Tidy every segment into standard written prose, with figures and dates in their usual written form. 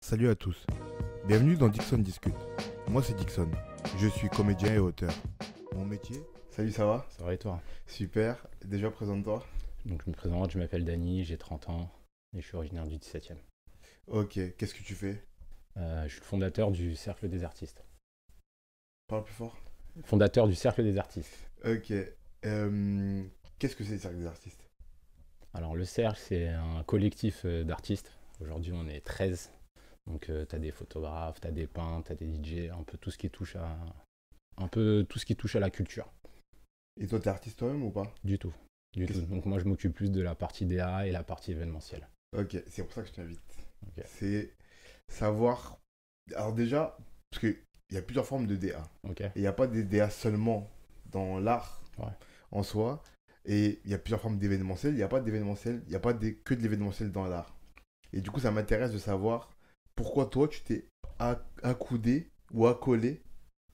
Salut à tous, bienvenue dans Dixon Discute. Moi c'est Dixon, je suis comédien et auteur. Mon métier. Salut, ça va? Ça va et toi? Super, déjà présente-toi. Donc je me présente, je m'appelle Dany, j'ai 30 ans et je suis originaire du 17e. Ok, qu'est-ce que tu fais? Je suis le fondateur du Cercle des Artistes. Parle plus fort. Fondateur du Cercle des Artistes. Ok, qu'est-ce que c'est le cercle des artistes? Alors le Cercle, c'est un collectif d'artistes. Aujourd'hui on est 13. Donc tu as des photographes, tu as des peintres, tu as des DJ, un peu tout ce qui touche à la culture. Et toi t'es artiste toi-même ou pas? Du tout. Du tout. Donc moi je m'occupe plus de la partie DA et la partie événementielle. Ok, c'est pour ça que je t'invite. Ok. C'est savoir. Alors déjà, parce qu'il y a plusieurs formes de DA. Ok. Et il n'y a pas des DA seulement dans l'art Ouais. en soi. Et il y a plusieurs formes d'événementiel. Il n'y a pas d'événementiel, il n'y a pas que de l'événementiel dans l'art. Et du coup, ça m'intéresse de savoir pourquoi toi, tu t'es accoudé ou accolé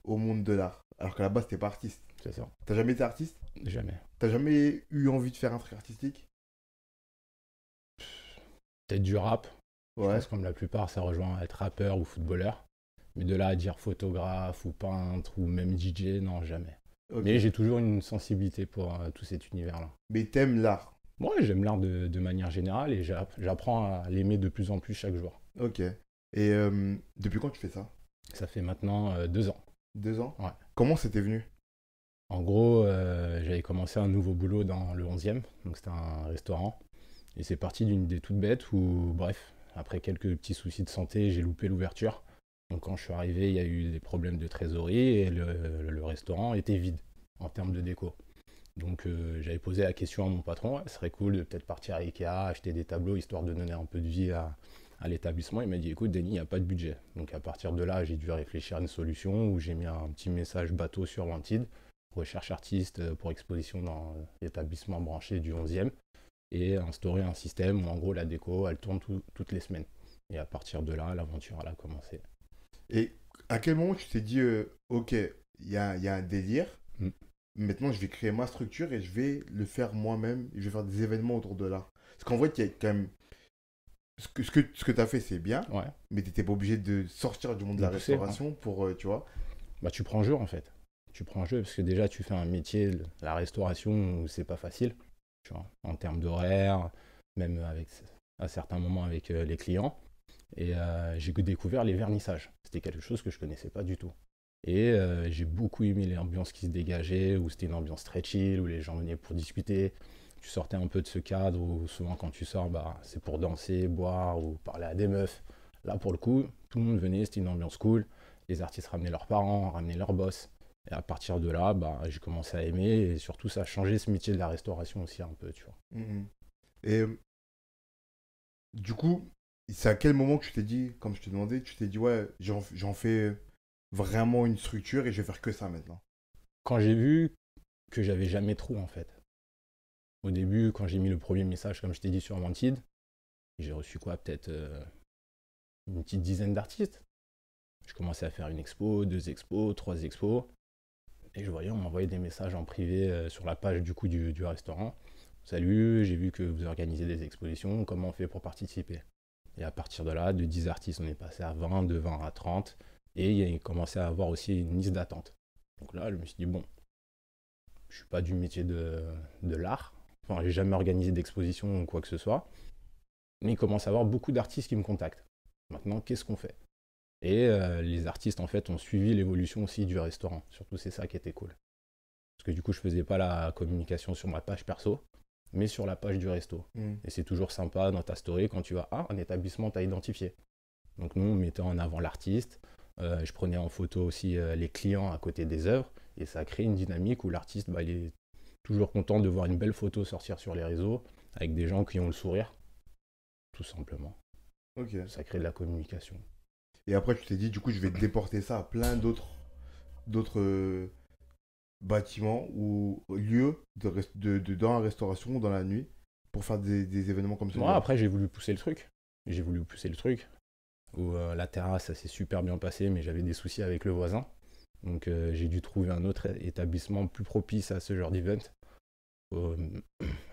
au monde de l'art. Alors qu'à la base, t'es pas artiste. C'est ça. T'as jamais été artiste? Jamais. T'as jamais eu envie de faire un truc artistique? Peut-être du rap. Je Ouais. pense comme la plupart, ça rejoint à être rappeur ou footballeur. Mais de là à dire photographe ou peintre ou même DJ, non, jamais. Ok. Mais j'ai toujours une sensibilité pour tout cet univers-là. Mais t'aimes l'art. Moi, j'aime l'art de manière générale et j'apprends à l'aimer de plus en plus chaque jour. Ok. Et depuis quand tu fais ça? Ça fait maintenant 2 ans. 2 ans? Ouais. Comment c'était venu? En gros, j'avais commencé un nouveau boulot dans le 11e, donc c'était un restaurant. Et c'est parti d'une idée toute bête où, bref, après quelques petits soucis de santé, j'ai loupé l'ouverture. Donc quand je suis arrivé, il y a eu des problèmes de trésorerie et le restaurant était vide en termes de déco. Donc j'avais posé la question à mon patron, ouais, ce serait cool de peut-être partir à Ikea, acheter des tableaux, histoire de donner un peu de vie à l'établissement. Il m'a dit, écoute Denis, il n'y a pas de budget. Donc à partir de là, j'ai dû réfléchir à une solution où j'ai mis un petit message bateau sur Wanted, recherche artiste pour exposition dans l'établissement branché du 11e, et instaurer un système où en gros la déco, elle tourne toutes les semaines. Et à partir de là, l'aventure, elle a commencé. Et à quel moment tu t'es dit, ok, il y a un délire, Mm. maintenant je vais créer ma structure et je vais le faire moi-même, et je vais faire des événements autour de là. Parce qu'en vrai, il y a quand même. Ce que tu as fait, c'est bien, Ouais, mais tu n'étais pas obligé de sortir du monde de de la pousser, ouais. restauration pour, tu vois. Bah, tu prends jeu en fait. Tu prends jeu parce que déjà tu fais un métier, la restauration, où c'est pas facile, tu vois, en termes d'horaire, même avec, à certains moments avec les clients. Et j'ai découvert les vernissages. C'était quelque chose que je connaissais pas du tout. Et j'ai beaucoup aimé l'ambiance qui se dégageait, où c'était une ambiance très chill, où les gens venaient pour discuter. Tu sortais un peu de ce cadre où souvent quand tu sors, bah, c'est pour danser, boire ou parler à des meufs. Là pour le coup, tout le monde venait, c'était une ambiance cool. Les artistes ramenaient leurs parents, ramenaient leurs boss. Et à partir de là, bah, j'ai commencé à aimer et surtout ça a changé ce métier de la restauration aussi un peu, tu vois. Mhm. Et du coup, c'est à quel moment que tu t'es dit, comme je te demandais, tu t'es dit, ouais, j'en fais vraiment une structure et je vais faire que ça maintenant. Quand j'ai vu que j'avais jamais trop en fait. Au début, quand j'ai mis le premier message, comme je t'ai dit sur Wanted, j'ai reçu quoi, peut-être une petite dizaine d'artistes. Je commençais à faire une expo, 2 expos, 3 expos. Et je voyais, on m'envoyait des messages en privé sur la page du coup du restaurant. Salut, j'ai vu que vous organisez des expositions, comment on fait pour participer? Et à partir de là, de 10 artistes, on est passé à 20, de 20 à 30. Et il a commencé à avoir aussi une liste d'attente. Donc là, je me suis dit, bon, je suis pas du métier de l'art. Enfin, j'ai jamais organisé d'exposition ou quoi que ce soit. Mais il commence à y avoir beaucoup d'artistes qui me contactent. Maintenant, qu'est-ce qu'on fait? Et les artistes, en fait, ont suivi l'évolution aussi du restaurant. Surtout, c'est ça qui était cool. Parce que du coup, je faisais pas la communication sur ma page perso, mais sur la page du resto. Mhm. Et c'est toujours sympa dans ta story quand tu vas, ah, un établissement t'a identifié. Donc nous, on mettait en avant l'artiste. Je prenais en photo aussi les clients à côté des œuvres. Et ça a créé une dynamique où l'artiste, bah, il est toujours content de voir une belle photo sortir sur les réseaux avec des gens qui ont le sourire, tout simplement. Ok. Ça crée de la communication. Et après, tu t'es dit, du coup, je vais déporter ça à plein d'autres bâtiments ou lieux dans la restauration ou dans la nuit pour faire des événements comme Moi, celui-là. après, j'ai voulu pousser le truc. J'ai voulu pousser le truc. Où la terrasse, ça s'est super bien passé, mais j'avais des soucis avec le voisin. Donc j'ai dû trouver un autre établissement plus propice à ce genre d'event. Euh,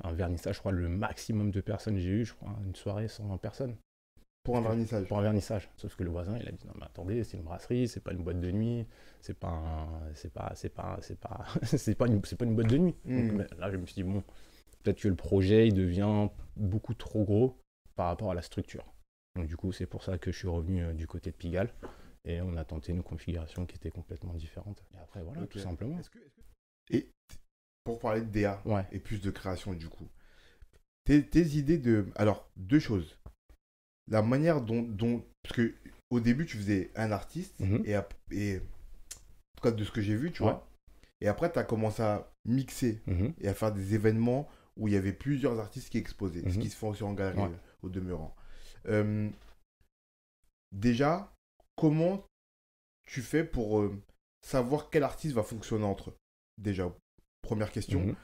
un vernissage, je crois, le maximum de personnes que j'ai eu, je crois, une soirée 120 personnes. Pour un vernissage. Pour un vernissage. Sauf que le voisin, il a dit non mais attendez, c'est une brasserie, c'est pas une boîte de nuit, c'est pas une boîte de nuit. Donc, là je me suis dit bon, peut-être que le projet il devient beaucoup trop gros par rapport à la structure. Donc du coup c'est pour ça que je suis revenu du côté de Pigalle et on a tenté une configuration qui était complètement différente. Et après voilà, tout simplement. Et pour parler de DA Ouais. et plus de création du coup, tes idées de... Alors, deux choses. La manière dont... Parce que au début, tu faisais un artiste, et en tout cas de ce que j'ai vu, tu vois. Et après, tu as commencé à mixer et à faire des événements où il y avait plusieurs artistes qui exposaient, ce qui se fait aussi en galerie au demeurant. Déjà, comment tu fais pour savoir quel artiste va fonctionner entre eux? Déjà, première question.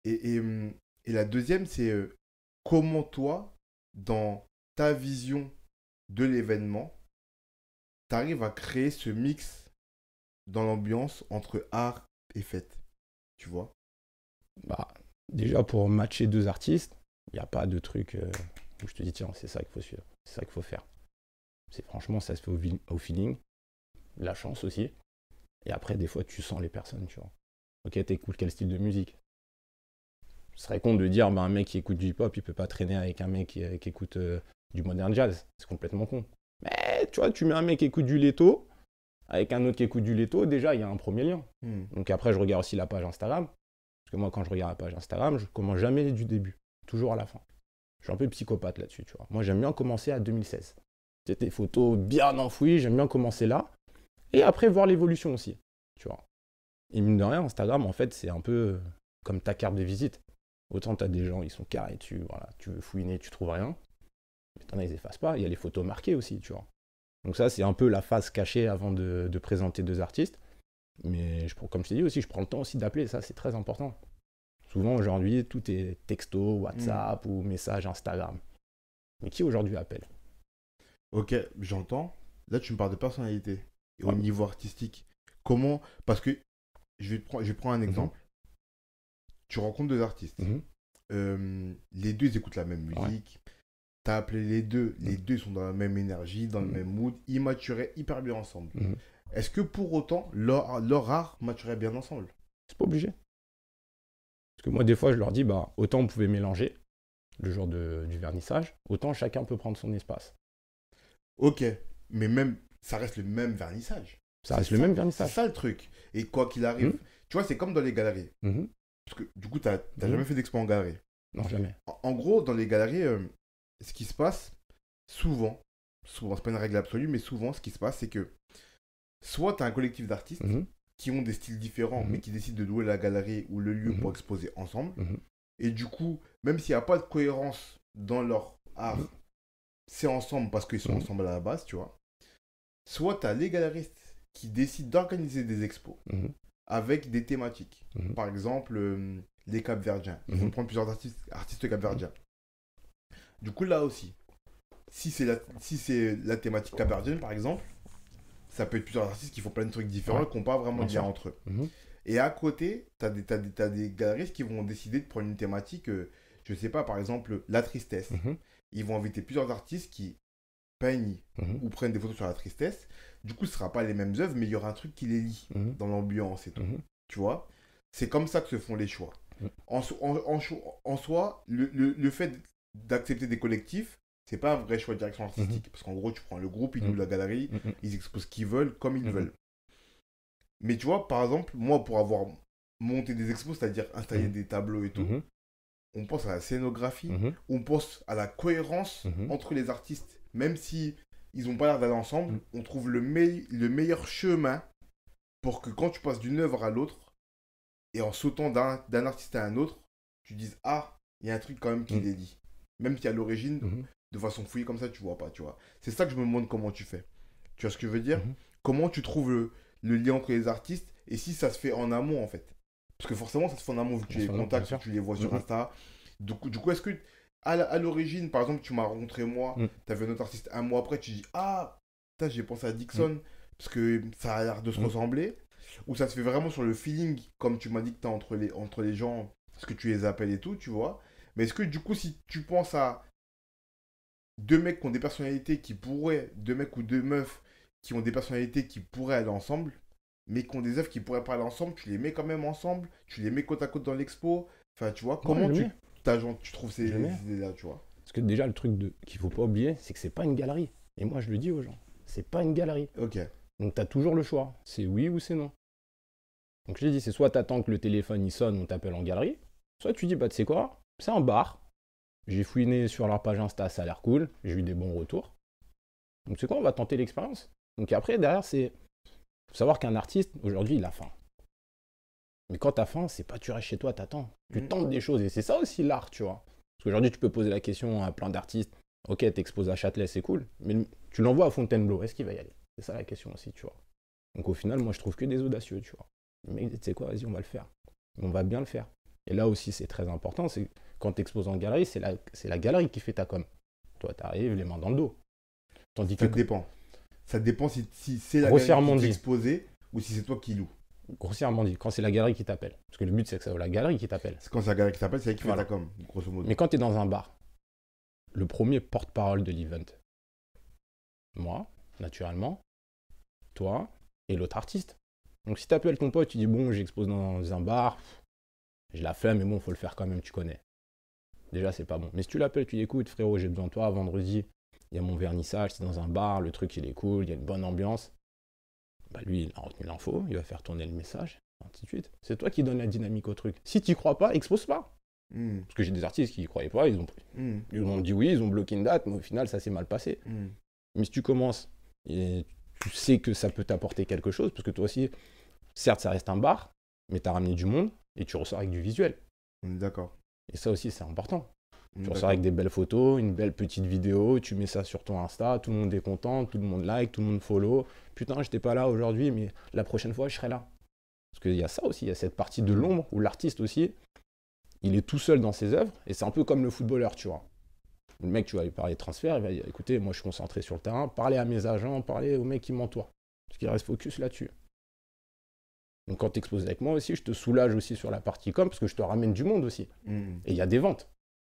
Et la deuxième, c'est comment toi, dans ta vision de l'événement, tu arrives à créer ce mix dans l'ambiance entre art et fête, tu vois? Bah, déjà, pour matcher deux artistes, il n'y a pas de truc où je te dis, tiens, c'est ça qu'il faut suivre, c'est ça qu'il faut faire. Franchement, ça se fait au feeling, la chance aussi. Et après, des fois, tu sens les personnes, tu vois. Ok, t'écoutes quel style de musique? Ce serait con de dire, bah, un mec qui écoute du hip-hop, il peut pas traîner avec un mec qui écoute du modern jazz. C'est complètement con. Mais tu vois, tu mets un mec qui écoute du Leto avec un autre qui écoute du Leto, déjà, il y a un premier lien. Donc après, je regarde aussi la page Instagram. Parce que moi, quand je regarde la page Instagram, je commence jamais du début, toujours à la fin. Je suis un peu psychopathe là-dessus, tu vois. Moi, j'aime bien commencer à 2016. C'est des photos bien enfouies, j'aime bien commencer là. Et après, voir l'évolution aussi, tu vois. Et mine de rien, Instagram, en fait, c'est un peu comme ta carte de visite. Autant tu as des gens, ils sont carrés dessus, voilà, tu veux fouiner, tu trouves rien. Mais t'en as, ils effacent pas. Il y a les photos marquées aussi, tu vois. Donc ça, c'est un peu la phase cachée avant de présenter deux artistes. Mais comme je t'ai dit aussi, je prends le temps aussi d'appeler, ça c'est très important. Souvent aujourd'hui, tout est texto, WhatsApp ou message Instagram. Mais qui aujourd'hui appelle? Ok, j'entends. Là, tu me parles de personnalité. Et au niveau artistique, comment... Parce que je vais prendre un exemple. Tu rencontres deux artistes. Les deux, ils écoutent la même musique. Tu as appelé les deux. Les deux sont dans la même énergie, dans le même mood. Ils matcheraient hyper bien ensemble. Est-ce que pour autant, leur art matcherait bien ensemble? C'est pas obligé. Parce que moi, des fois, je leur dis, bah, autant vous pouvez mélanger le jour du vernissage, autant chacun peut prendre son espace. Ok, mais même, ça reste le même vernissage. Ça reste le même vernissage. C'est ça le truc. Et quoi qu'il arrive, tu vois, c'est comme dans les galeries. Parce que du coup, tu n'as jamais fait d'expo en galerie. Non, jamais. En gros, dans les galeries, ce qui se passe, souvent, c'est pas une règle absolue, mais souvent, ce qui se passe, c'est que soit tu as un collectif d'artistes qui ont des styles différents, mais qui décident de louer la galerie ou le lieu pour exposer ensemble. Et du coup, même s'il n'y a pas de cohérence dans leur art, c'est ensemble parce qu'ils sont ensemble à la base, tu vois. Soit tu as les galeristes qui décident d'organiser des expos avec des thématiques. Par exemple, les Cap-Verdiens. Ils vont prendre plusieurs artistes capverdiens. Du coup, là aussi, si c'est la thématique capverdienne, par exemple, ça peut être plusieurs artistes qui font plein de trucs différents qui n'ont pas vraiment de lien entre eux. Et à côté, tu as des galeristes qui vont décider de prendre une thématique, je sais pas, par exemple, la tristesse. Ils vont inviter plusieurs artistes qui peignent ou prennent des photos sur la tristesse. Du coup, ce ne sera pas les mêmes œuvres, mais il y aura un truc qui les lie dans l'ambiance et tout. Tu vois? C'est comme ça que se font les choix. En soi, le fait d'accepter des collectifs, c'est pas un vrai choix de direction artistique. Parce qu'en gros, tu prends le groupe, ils louent la galerie, ils exposent ce qu'ils veulent, comme ils veulent. Mais tu vois, par exemple, moi, pour avoir monté des expos, c'est-à-dire installer des tableaux et tout, on pense à la scénographie, on pense à la cohérence entre les artistes. Même si ils n'ont pas l'air d'aller ensemble, on trouve le meilleur chemin pour que quand tu passes d'une œuvre à l'autre, et en sautant d'un artiste à un autre, tu dises, ah, il y a un truc quand même qui les lie. Même si à l'origine, de façon fouillée comme ça, tu vois pas, tu vois. C'est ça que je me demande comment tu fais. Tu vois ce que je veux dire? Comment tu trouves le lien entre les artistes et si ça se fait en amont, en fait. Parce que forcément, ça se fait en amont vu que tu les contacts, que tu les vois sur Insta. Du coup, est-ce que à l'origine, par exemple, tu m'as rencontré moi, tu avais un autre artiste un mois après, tu dis, ah, putain, j'ai pensé à Dixon parce que ça a l'air de se ressembler. Ou ça se fait vraiment sur le feeling, comme tu m'as dit que tu as entre les gens, parce que tu les appelles et tout, tu vois. Mais est-ce que du coup, si tu penses à deux mecs qui ont des personnalités qui pourraient, deux mecs ou deux meufs qui ont des personnalités qui pourraient aller ensemble, mais qui ont des œuvres qui pourraient pas aller ensemble, tu les mets quand même ensemble, tu les mets côte à côte dans l'expo. Enfin, tu vois, Ouais, comment je le mets. tu trouves ces Je le mets. idées-là, tu vois? Parce que déjà, le truc qu'il faut pas oublier, c'est que c'est pas une galerie. Et moi, je le dis aux gens, c'est pas une galerie. Ok. Donc, tu as toujours le choix. C'est oui ou c'est non. Donc, je l'ai dit, c'est soit tu attends que le téléphone il sonne, on t'appelle en galerie, soit tu dis, bah, tu sais quoi, c'est un bar. J'ai fouiné sur leur page Insta, ça a l'air cool. J'ai eu des bons retours. Donc, c'est quoi, on va tenter l'expérience. Donc, après, derrière, faut savoir qu'un artiste, aujourd'hui, il a faim. Mais quand t'as faim, c'est pas tu restes chez toi, t'attends. Tu tentes des choses. Et c'est ça aussi l'art, tu vois. Parce qu'aujourd'hui, tu peux poser la question à plein d'artistes. Ok, t'exposes à Châtelet, c'est cool. Mais tu l'envoies à Fontainebleau, est-ce qu'il va y aller? C'est ça la question aussi, tu vois. Donc au final, moi, je trouve que des audacieux, tu vois. Mais tu sais quoi, vas-y, on va le faire. On va bien le faire. Et là aussi, c'est très important. C'est quand t'exposes en galerie, c'est la galerie qui fait ta com. Toi, t'arrives les mains dans le dos. Tandis que Ça dépend. Ça dépend si c'est la galerie grossièrement qui dit, t'exposait ou si c'est toi qui loue. grossièrement dit, quand c'est la galerie qui t'appelle. Parce que le but, c'est que c'est la galerie qui t'appelle. C'est quand c'est la galerie qui t'appelle, c'est elle qui fait Voilà. ta com, grosso modo. Mais quand tu es dans un bar, le premier porte-parole de l'event, moi, naturellement, toi et l'autre artiste. Donc si tu appelles ton pote, tu dis bon, j'expose dans un bar, j'ai la flemme, mais bon, faut le faire quand même, tu connais. Déjà, c'est pas bon. Mais si tu l'appelles, tu dis écoute, frérot, j'ai besoin de toi, vendredi, il y a mon vernissage, c'est dans un bar, le truc il est cool, il y a une bonne ambiance. Bah lui, il a retenu l'info, il va faire tourner le message, ainsi de suite. C'est toi qui donnes la dynamique au truc. Si tu crois pas, expose pas. Parce que j'ai des artistes qui y croyaient pas, ils ont dit oui, ils ont bloqué une date, mais au final, ça s'est mal passé. Mais si tu commences et tu sais que ça peut t'apporter quelque chose, parce que toi aussi, certes, ça reste un bar, mais tu as ramené du monde et tu ressors avec du visuel. D'accord. Et ça aussi, c'est important. Tu ressors avec des belles photos, une belle petite vidéo, tu mets ça sur ton Insta, tout le monde est content, tout le monde like, tout le monde follow. Putain, j'étais pas là aujourd'hui, mais la prochaine fois, je serai là. Parce qu'il y a ça aussi, il y a cette partie de l'ombre où l'artiste aussi, il est tout seul dans ses œuvres, et c'est un peu comme le footballeur, tu vois. Le mec, tu vas lui parler de transfert, il va dire, écoutez, moi je suis concentré sur le terrain, parlez à mes agents, parlez aux mecs qui m'entourent. Parce qu'il reste focus là-dessus. Donc quand tu exposes avec moi aussi, je te soulage aussi sur la partie com, parce que je te ramène du monde aussi. Et il y a des ventes.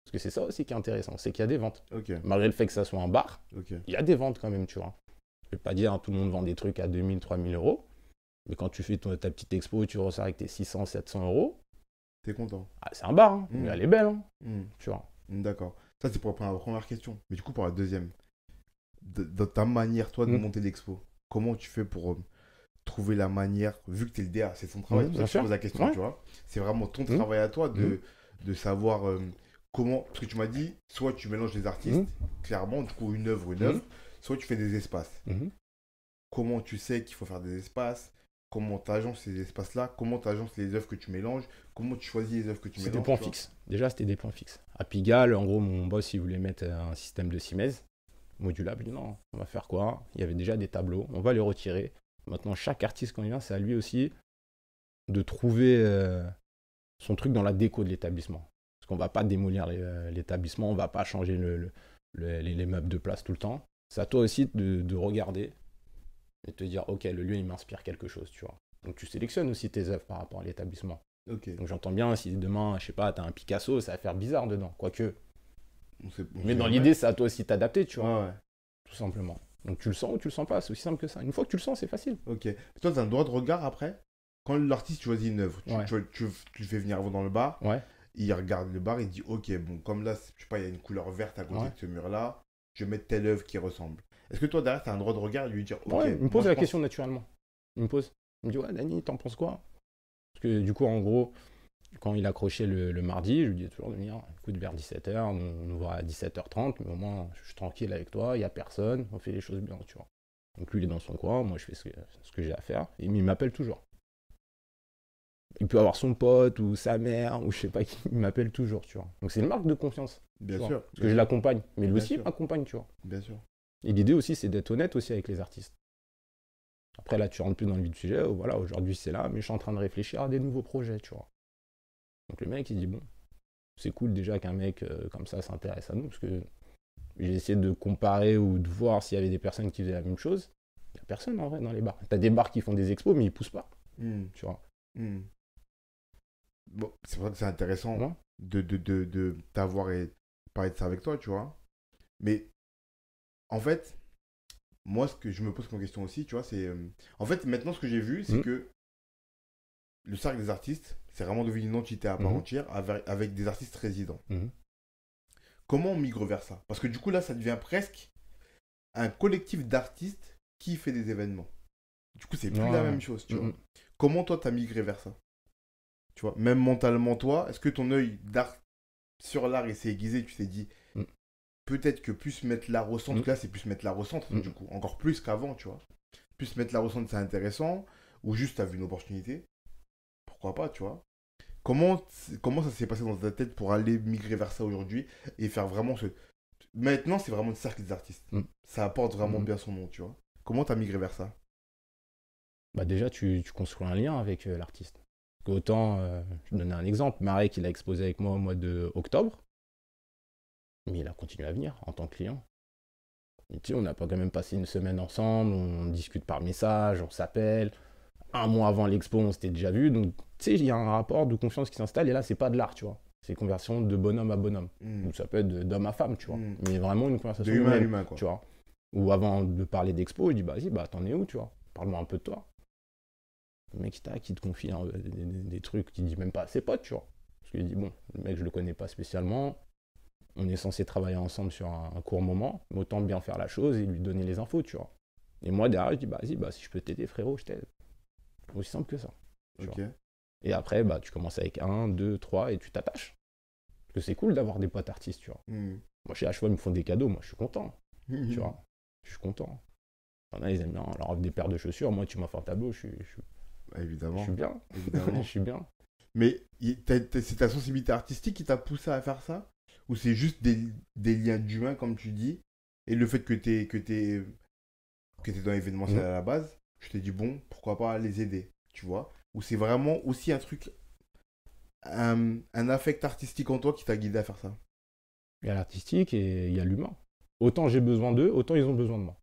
Parce que c'est ça aussi qui est intéressant, c'est qu'il y a des ventes. Malgré le fait que ça soit un bar, il y a des ventes quand même, tu vois. Je ne vais pas dire tout le monde vend des trucs à 2000, 3000 euros, mais quand tu fais ta petite expo, tu ressors avec tes 600, 700 euros. T'es content. Ah, c'est un bar, hein. Elle est belle, hein. Tu vois. D'accord. Ça, c'est pour répondre à la première question. Mais du coup, pour la deuxième, dans ta manière, toi, de monter l'expo, comment tu fais pour trouver la manière, vu que tu es le DA, c'est ton travail, c'est pour ça que je pose la question, tu vois. C'est vraiment ton travail à toi de savoir comment. Parce que tu m'as dit, soit tu mélanges les artistes, clairement, du coup, une œuvre, soit tu fais des espaces. Comment tu sais qu'il faut faire des espaces? Comment tu agences ces espaces-là? Comment tu agences les œuvres que tu mélanges? Comment tu choisis les œuvres que tu mélanges? C'est des points fixes. Déjà, c'était des points fixes. À Pigalle, en gros, mon boss, il voulait mettre un système de Simez modulable. Non, on va faire quoi? Il y avait déjà des tableaux, on va les retirer. Maintenant, chaque artiste, quand il vient, c'est à lui aussi de trouver son truc dans la déco de l'établissement. Parce qu'on ne va pas démolir l'établissement, on ne va pas changer les meubles de place tout le temps. C'est à toi aussi de regarder et te dire, ok, le lieu, il m'inspire quelque chose, tu vois. Donc tu sélectionnes aussi tes œuvres par rapport à l'établissement. Donc j'entends bien, si demain, je sais pas, tu as un Picasso, ça va faire bizarre dedans, quoique. Mais dans l'idée, c'est à toi aussi de t'adapter, tu vois. Tout simplement. Donc tu le sens ou tu le sens pas, c'est aussi simple que ça. Une fois que tu le sens, c'est facile. Ok. Toi, tu as un droit de regard après. Quand l'artiste choisit une œuvre, tu le fais venir avant dans le bar. Il regarde le bar, il dit ok, bon, comme là, je sais pas, il y a une couleur verte à côté de ce mur-là, je vais mettre telle œuvre qui ressemble. Est-ce que toi, derrière, tu as un droit de regard et lui dire ok. Il me pose la question naturellement. Il me pose. Il me dit ouais, Dani, t'en penses quoi? Parce que du coup, en gros, quand il accrochait le mardi, je lui dis toujours de venir, écoute, vers 17h, on ouvre à 17h30, mais au moins, je suis tranquille avec toi, il n'y a personne, on fait les choses bien, tu vois. Donc lui, il est dans son coin, moi, je fais ce que j'ai à faire, et il m'appelle toujours. Il peut avoir son pote, ou sa mère, ou je sais pas qui, il m'appelle toujours, tu vois. Donc c'est une marque de confiance. Bien sûr. Parce que je l'accompagne, mais lui aussi, il m'accompagne, tu vois. Bien sûr. Et l'idée aussi, c'est d'être honnête aussi avec les artistes. Après, là, tu rentres plus dans le vif du sujet, voilà, aujourd'hui, c'est là, mais je suis en train de réfléchir à des nouveaux projets, tu vois. Donc le mec, il dit, bon, c'est cool déjà qu'un mec comme ça s'intéresse à nous, parce que j'ai essayé de comparer ou de voir s'il y avait des personnes qui faisaient la même chose. Il n'y a personne en vrai dans les bars. Tu as des bars qui font des expos, mais ils poussent pas. Tu vois. Bon, c'est vrai que c'est intéressant de t'avoir et parler de ça avec toi, tu vois. Mais en fait, moi, ce que je me pose comme question aussi, tu vois, c'est. En fait, maintenant, ce que j'ai vu, c'est que le cercle des artistes, c'est vraiment devenu une entité à part entière avec des artistes résidents. Comment on migre vers ça? Parce que du coup, là, ça devient presque un collectif d'artistes qui fait des événements. Du coup, c'est plus la même chose, tu vois. Comment toi, t'as migré vers ça? Tu vois, même mentalement, toi, est-ce que ton œil d'art sur l'art il s'est aiguisé, tu t'es dit, peut-être que plus mettre l'art au centre, que là, c'est plus mettre l'art au centre, du coup, encore plus qu'avant, tu vois. Plus mettre l'art au centre, c'est intéressant, ou juste t'as vu une opportunité, pourquoi pas, tu vois. Comment ça s'est passé dans ta tête pour aller migrer vers ça aujourd'hui et faire vraiment ce... Maintenant, c'est vraiment le cercle des artistes. Ça apporte vraiment bien son nom, tu vois. Comment t'as migré vers ça? Bah déjà, tu construis un lien avec l'artiste. Autant, je vais donner un exemple, Marek, il a exposé avec moi au mois d'octobre, mais il a continué à venir en tant que client. Et tu sais, on n'a pas quand même passé une semaine ensemble, on discute par message, on s'appelle. Un mois avant l'expo, on s'était déjà vu. Donc, tu sais, il y a un rapport de confiance qui s'installe. Et là, c'est pas de l'art, tu vois. C'est une conversation de bonhomme à bonhomme. Ou ça peut être d'homme à femme, tu vois. Mais vraiment une conversation de humain à humaine, humain, quoi. tu vois. Ou avant de parler d'expo, il dit, bah, vas-y, bah, t'en es où, tu vois. Parle-moi un peu de toi. Le mec, qui te confie des trucs qu'il dit même pas à ses potes, tu vois. Parce qu'il dit, bon, le mec, je le connais pas spécialement. On est censé travailler ensemble sur un court moment. Mais autant bien faire la chose et lui donner les infos, tu vois. Et moi, derrière, je dis, bah, vas-y, bah, si je peux t'aider, frérot, je t'aide. Aussi simple que ça. Okay. Et après, bah, tu commences avec 1, 2, 3 et tu t'attaches. Parce que c'est cool d'avoir des potes artistes, tu vois. Moi, chez HV, ils me font des cadeaux, moi, je suis content. Tu vois, je suis content. Il y en a, ils aiment bien leur offre des paires de chaussures. Moi, tu m'offres un tableau, Bah, évidemment. je suis bien. Évidemment. Je suis bien. Mais c'est ta sensibilité artistique qui t'a poussé à faire ça? Ou c'est juste des liens d'humain, comme tu dis, et le fait que t'es dans l'événementiel à la base, je t'ai dit, bon, pourquoi pas les aider, tu vois? Ou c'est vraiment aussi un truc, un affect artistique en toi qui t'a guidé à faire ça? Il y a l'artistique et il y a l'humain. Autant j'ai besoin d'eux, autant ils ont besoin de moi.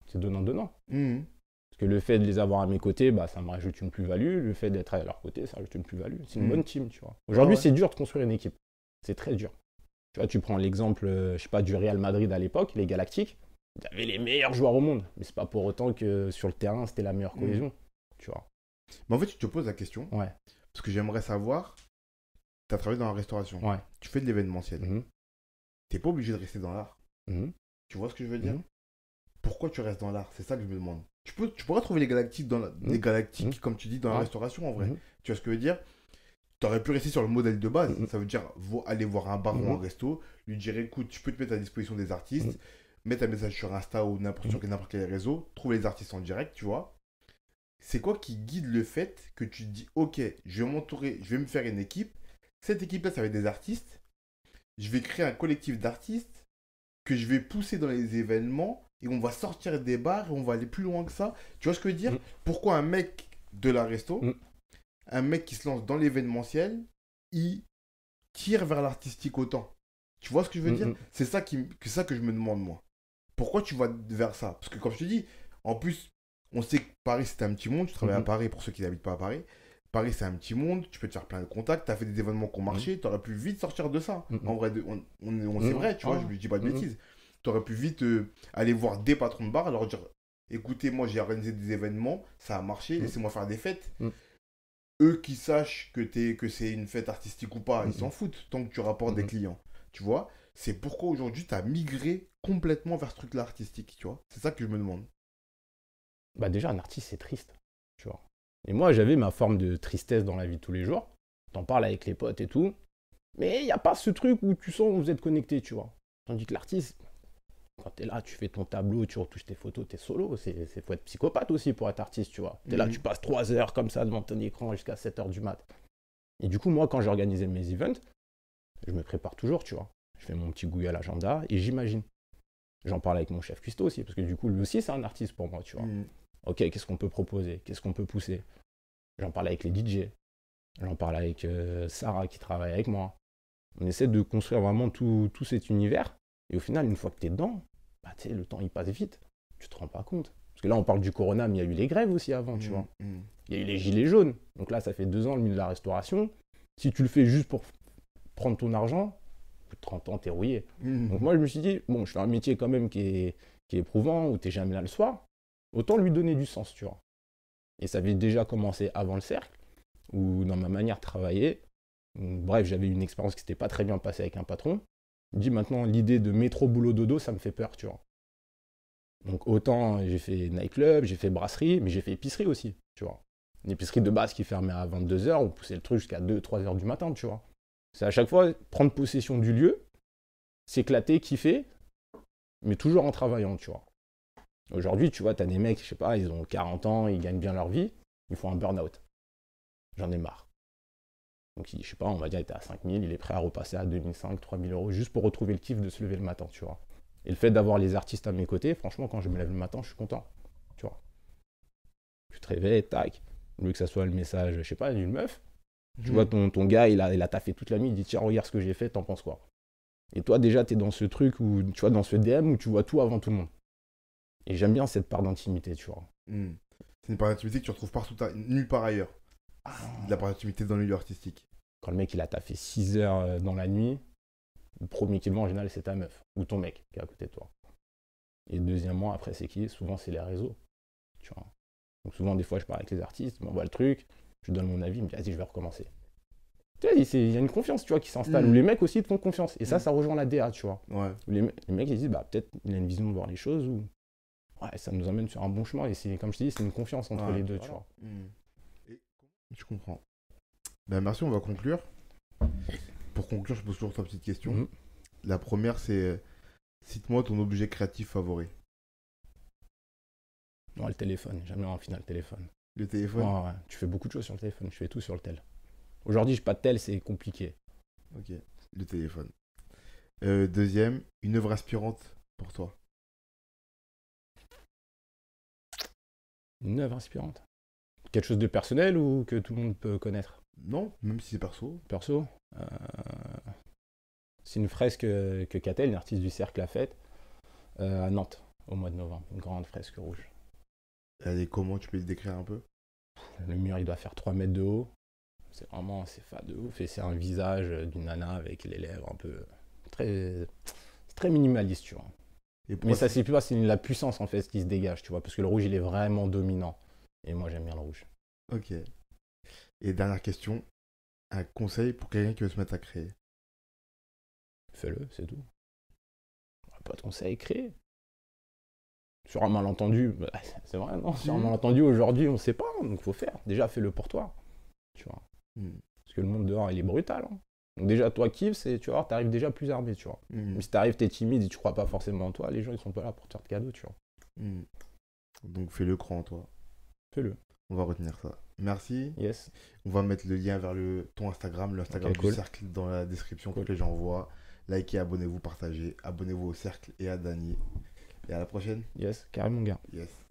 C'est donnant-donnant. Parce que le fait de les avoir à mes côtés, bah, ça me rajoute une plus-value. Le fait d'être à leur côté, ça rajoute une plus-value. C'est une bonne team, tu vois. Aujourd'hui, c'est dur de construire une équipe. C'est très dur. Tu vois, tu prends l'exemple, je sais pas, du Real Madrid à l'époque, les Galactiques. Ils avaient les meilleurs joueurs au monde. Mais c'est pas pour autant que sur le terrain, c'était la meilleure cohésion. Tu vois. Mais en fait, tu te poses la question. Ouais. Parce que j'aimerais savoir, tu as travaillé dans la restauration. Ouais. Tu fais de l'événementiel. T'es pas obligé de rester dans l'art. Tu vois ce que je veux dire? Pourquoi tu restes dans l'art? C'est ça que je me demande. Tu pourrais trouver les galactiques, les galactiques comme tu dis, dans la restauration en vrai. Tu vois ce que je veux dire? Tu aurais pu rester sur le modèle de base. Ça veut dire aller voir un bar ou un resto, lui dire écoute, je peux te mettre à disposition des artistes, mettre un message sur Insta ou sur n'importe quel réseau, trouver les artistes en direct, tu vois. C'est quoi qui guide le fait que tu te dis ok, je vais m'entourer, je vais me faire une équipe. Cette équipe-là, ça va être des artistes. Je vais créer un collectif d'artistes que je vais pousser dans les événements et on va sortir des bars et on va aller plus loin que ça. Tu vois ce que je veux dire? Pourquoi un mec de la resto, un mec qui se lance dans l'événementiel, il tire vers l'artistique autant? Tu vois ce que je veux dire? C'est ça que je me demande, moi. Pourquoi tu vas vers ça? Parce que comme je te dis, en plus, on sait que Paris, c'est un petit monde. Tu travailles à Paris pour ceux qui n'habitent pas à Paris. Paris, c'est un petit monde. Tu peux te faire plein de contacts. Tu as fait des événements qui ont marché. Tu aurais pu vite sortir de ça. En vrai, c'est vrai, tu vois, je ne dis pas de bêtises. Tu aurais pu vite aller voir des patrons de bar, leur dire écoutez, moi, j'ai organisé des événements. Ça a marché. Laissez-moi faire des fêtes. Eux qui sachent que c'est une fête artistique ou pas, ils s'en foutent tant que tu rapportes des clients. Tu vois? C'est pourquoi aujourd'hui, tu as migré complètement vers ce truc-là artistique, tu vois? C'est ça que je me demande. Bah déjà, un artiste, c'est triste, tu vois. Et moi, j'avais ma forme de tristesse dans la vie de tous les jours. T'en parles avec les potes et tout. Mais il n'y a pas ce truc où tu sens que vous êtes connecté, tu vois. Tandis que l'artiste, quand t'es là, tu fais ton tableau, tu retouches tes photos, t'es solo. Faut être psychopathe aussi pour être artiste, tu vois. T'es là, tu passes 3 heures comme ça devant ton écran jusqu'à 7 heures du mat. Et du coup, moi, quand j'organisais mes events, je me prépare toujours, tu vois. Je fais mon petit Google à l'agenda et j'imagine. J'en parle avec mon chef cuistot aussi, parce que du coup, lui aussi, c'est un artiste pour moi, tu vois. Ok, qu'est-ce qu'on peut proposer? Qu'est-ce qu'on peut pousser? J'en parle avec les DJ. J'en parle avec Sarah qui travaille avec moi. On essaie de construire vraiment tout cet univers. Et au final, une fois que tu es dedans, bah, le temps il passe vite. Tu te rends pas compte. Parce que là, on parle du corona, mais il y a eu les grèves aussi avant, tu vois. Il y a eu les gilets jaunes. Donc là, ça fait 2 ans le milieu de la restauration. Si tu le fais juste pour prendre ton argent, au bout de 30 ans, t'es rouillé. Donc moi, je me suis dit, bon, je fais un métier quand même qui qui est éprouvant, où t'es jamais là le soir, autant lui donner du sens, tu vois. Et ça avait déjà commencé avant le cercle, où dans ma manière de travailler, bref, j'avais une expérience qui s'était pas très bien passée avec un patron. Il me dit maintenant, l'idée de métro, boulot, dodo, ça me fait peur, tu vois. Donc autant j'ai fait nightclub, j'ai fait brasserie, mais j'ai fait épicerie aussi, tu vois. Une épicerie de base qui fermait à 22h, on poussait le truc jusqu'à 2-3h du matin, tu vois. C'est à chaque fois prendre possession du lieu, s'éclater, kiffer, mais toujours en travaillant, tu vois. Aujourd'hui, tu vois, t'as des mecs, je sais pas, ils ont 40 ans, ils gagnent bien leur vie, ils font un burn-out. J'en ai marre. Donc, je sais pas, on va dire, il était à 5000, il est prêt à repasser à 2005, 3000 euros, juste pour retrouver le kiff de se lever le matin, tu vois. Et le fait d'avoir les artistes à mes côtés, franchement, quand je me lève le matin, je suis content, tu vois. Tu te réveilles, tac, au lieu que ça soit le message, je sais pas, d'une meuf, tu vois, ton gars, il a taffé toute la nuit, il dit, tiens, regarde ce que j'ai fait, t'en penses quoi? Et toi, déjà, t'es dans ce truc où, tu vois, dans ce DM où tu vois tout avant tout le monde. Et j'aime bien cette part d'intimité, tu vois. C'est une part d'intimité que tu retrouves partout, nulle part ailleurs. De la part d'intimité dans le milieu artistique. Quand le mec, il a taffé 6 heures dans la nuit, le premier qu'il voit en général, c'est ta meuf ou ton mec qui est à côté de toi. Et deuxièmement, après, c'est qui? Souvent, c'est les réseaux. Tu vois. Donc, souvent, des fois, je parle avec les artistes, ils m'envoient le truc, je donne mon avis, ils me disent, vas-y, je vais recommencer. Tu vois, il y a une confiance, tu vois, qui s'installe, où les mecs aussi te font confiance. Et ça rejoint la DA, tu vois. Ouais. Où les mecs, ils disent, bah, peut-être il a une vision de voir les choses, ou ouais, ça nous emmène sur un bon chemin. Et c'est, comme je te dis, c'est une confiance entre les deux, tu vois. Et je comprends. Ben, merci, on va conclure. Pour conclure, je pose toujours trois petites questions. La première, c'est cite-moi ton objet créatif favori. Ouais, le téléphone, jamais en finale, le téléphone. Le téléphone? Ouais, tu fais beaucoup de choses sur le téléphone, je fais tout sur le tel. Aujourd'hui, je n'ai pas de tel, c'est compliqué. Ok, le téléphone. Deuxième, une œuvre inspirante pour toi. Une œuvre inspirante. Quelque chose de personnel ou que tout le monde peut connaître? Non, même si c'est perso. Perso c'est une fresque que Catel, une artiste du cercle, a faite à Nantes, au mois de novembre. Une grande fresque rouge. Elle est comment? Tu peux le décrire un peu? Le mur, il doit faire 3 mètres de haut. C'est vraiment, c'est fade de ouf. Et c'est un visage d'une nana avec les lèvres un peu... C'est très minimaliste, tu vois. Mais ça, c'est la puissance, en fait, qui se dégage, tu vois. Parce que le rouge, il est vraiment dominant. Et moi, j'aime bien le rouge. Ok. Et dernière question. Un conseil pour quelqu'un qui veut se mettre à créer? Fais-le, c'est tout. Pas de conseil, créer. Sur un malentendu, bah, c'est vrai, non. Sur un malentendu, aujourd'hui, on ne sait pas. Donc, il faut faire. Déjà, fais-le pour toi. Tu vois. Parce que le monde dehors, il est brutal. Hein. Donc déjà, toi, kiffe, tu vois, t'arrives déjà plus armé, tu vois. Mais si t'arrives, t'es timide et tu crois pas forcément en toi, les gens, ils sont pas là pour te faire de cadeaux, tu vois. Donc fais-le, crois en toi. Fais-le. On va retenir ça. Merci. Yes. On va mettre le lien vers ton Instagram, l'Instagram du cercle dans la description pour que les gens voient. Likez, abonnez-vous, partagez. Abonnez-vous au cercle et à Dany. Et à la prochaine. Yes, carrément, gars. Yes.